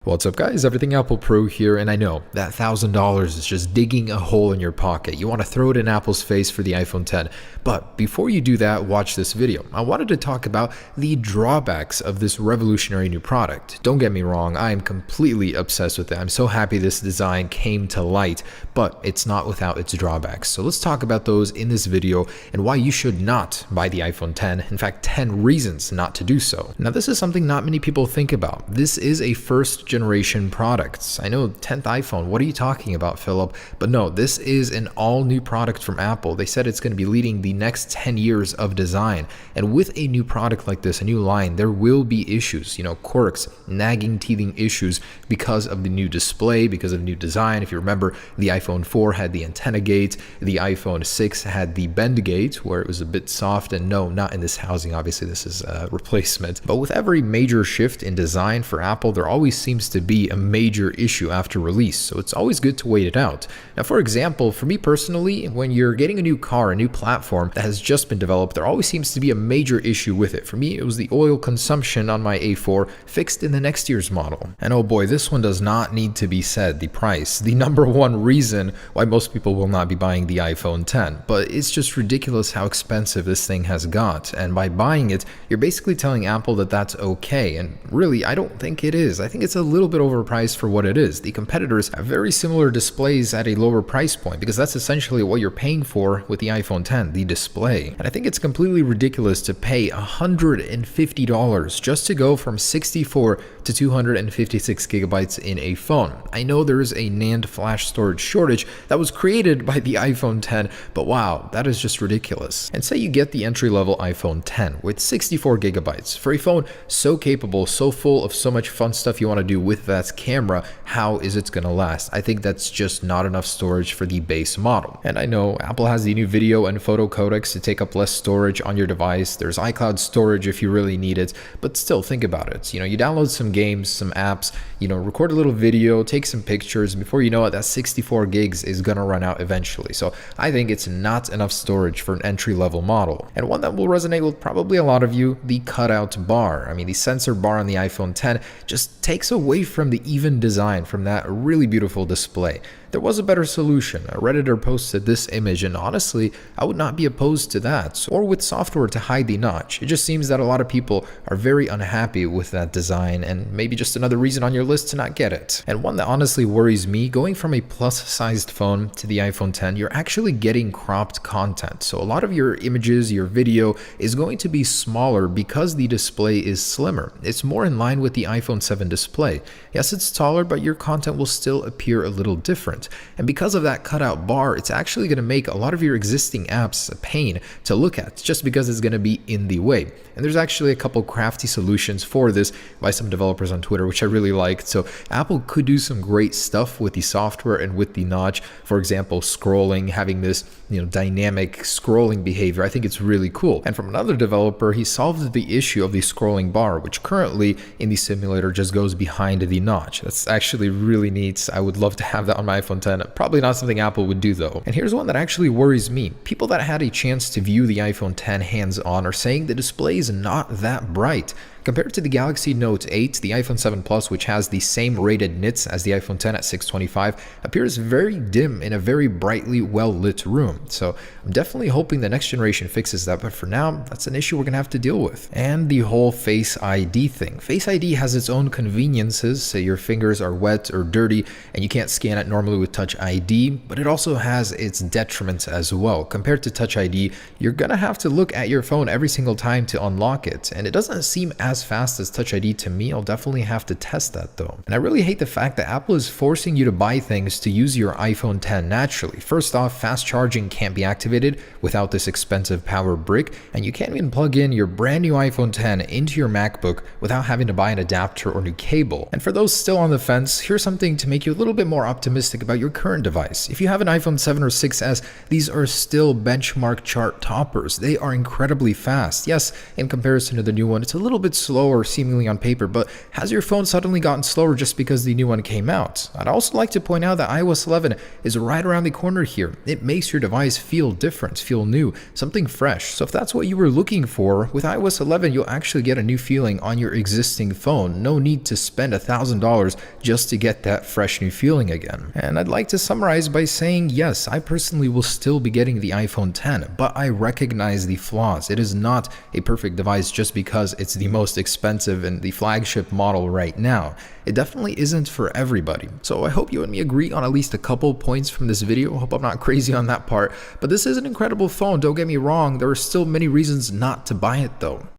What's up guys, Everything Apple Pro here, and I know that $1,000 is just digging a hole in your pocket. You want to throw it in Apple's face for the iPhone X, but before you do that, watch this video. I wanted to talk about the drawbacks of this revolutionary new product. Don't get me wrong, I am completely obsessed with it. I'm so happy this design came to light, but it's not without its drawbacks. So let's talk about those in this video and why you should not buy the iPhone X. In fact, 10 reasons not to do so. Now this is something not many people think about. This is a first generation products. I know 10th iPhone, what are you talking about, Philip? But no, this is an all new product from Apple. They said it's going to be leading the next 10 years of design. And with a new product like this, a new line, there will be issues, quirks, nagging, teething issues because of the new display, because of the new design. If you remember, the iPhone 4 had the antenna gate, the iPhone 6 had the bend gate where it was a bit soft, and no, not in this housing. Obviously, this is a replacement. But with every major shift in design for Apple, there always seems to be a major issue after release, so it's always good to wait it out. Now, for example, for me personally, when you're getting a new car, a new platform that has just been developed, there always seems to be a major issue with it. For me, it was the oil consumption on my A4 fixed in the next year's model. And oh boy, this one does not need to be said, the price. The number one reason why most people will not be buying the iPhone X. But it's just ridiculous how expensive this thing has got, and by buying it, you're basically telling Apple that that's okay, and really, I don't think it is. I think it's a little bit overpriced for what it is. The competitors have very similar displays at a lower price point, because that's essentially what you're paying for with the iPhone X, the display. And I think it's completely ridiculous to pay $150 just to go from 64 to 256 gigabytes in a phone. I know there is a NAND flash storage shortage that was created by the iPhone X, but wow, that is just ridiculous. And say you get the entry-level iPhone X with 64 gigabytes. For a phone so capable, so full of so much fun stuff you want to do with that camera, how is it going to last? I think that's just not enough storage for the base model. And I know Apple has the new video and photo codecs to take up less storage on your device. There's iCloud storage if you really need it, but still think about it. You download some games, some apps, record a little video, take some pictures. Before you know it, that 64 gigs is going to run out eventually. So I think it's not enough storage for an entry-level model. And one that will resonate with probably a lot of you, the cutout bar. I mean, the sensor bar on the iPhone X just takes away from the even design from that really beautiful display. There was a better solution. A Redditor posted this image, and honestly, I would not be opposed to that, or with software to hide the notch. It just seems that a lot of people are very unhappy with that design, and maybe just another reason on your list to not get it. And one that honestly worries me, going from a plus-sized phone to the iPhone X, you're actually getting cropped content. So a lot of your images, your video is going to be smaller because the display is slimmer. It's more in line with the iPhone 7 display. Yes, it's taller, but your content will still appear a little different. And because of that cutout bar, it's actually going to make a lot of your existing apps a pain to look at, just because it's going to be in the way. And there's actually a couple crafty solutions for this by some developers on Twitter, which I really liked. So Apple could do some great stuff with the software and with the notch. For example, scrolling, having this dynamic scrolling behavior. I think it's really cool. And from another developer, he solved the issue of the scrolling bar, which currently in the simulator just goes behind the notch. That's actually really neat. I would love to have that on my iPhone X. Probably not something Apple would do though. And here's one that actually worries me. People that had a chance to view the iPhone X hands-on are saying the display is not that bright. Compared to the Galaxy Note 8, the iPhone 7 Plus, which has the same rated nits as the iPhone X at 625, appears very dim in a very brightly well-lit room. So I'm definitely hoping the next generation fixes that, but for now, that's an issue we're going to have to deal with. And the whole Face ID thing. Face ID has its own conveniences, say your fingers are wet or dirty and you can't scan it normally with Touch ID, but it also has its detriments as well. Compared to Touch ID, you're going to have to look at your phone every single time to unlock it, and it doesn't seem as fast as Touch ID to me. I'll definitely have to test that though. And I really hate the fact that Apple is forcing you to buy things to use your iPhone X naturally. First off, fast charging can't be activated without this expensive power brick, and you can't even plug in your brand new iPhone X into your MacBook without having to buy an adapter or new cable. And for those still on the fence, here's something to make you a little bit more optimistic about your current device. If you have an iPhone 7 or 6s, these are still benchmark chart toppers. They are incredibly fast. Yes, in comparison to the new one, it's a little bit slower seemingly on paper, but has your phone suddenly gotten slower just because the new one came out? I'd also like to point out that iOS 11 is right around the corner here. It makes your device feel different, feel new, something fresh. So if that's what you were looking for, with iOS 11 you'll actually get a new feeling on your existing phone. No need to spend $1,000 just to get that fresh new feeling again. And I'd like to summarize by saying yes, I personally will still be getting the iPhone 10, but I recognize the flaws. It is not a perfect device just because it's the most expensive and the flagship model right now. It definitely isn't for everybody. So I hope you and me agree on at least a couple points from this video. I hope I'm not crazy on that part, but this is an incredible phone, don't get me wrong. There are still many reasons not to buy it though.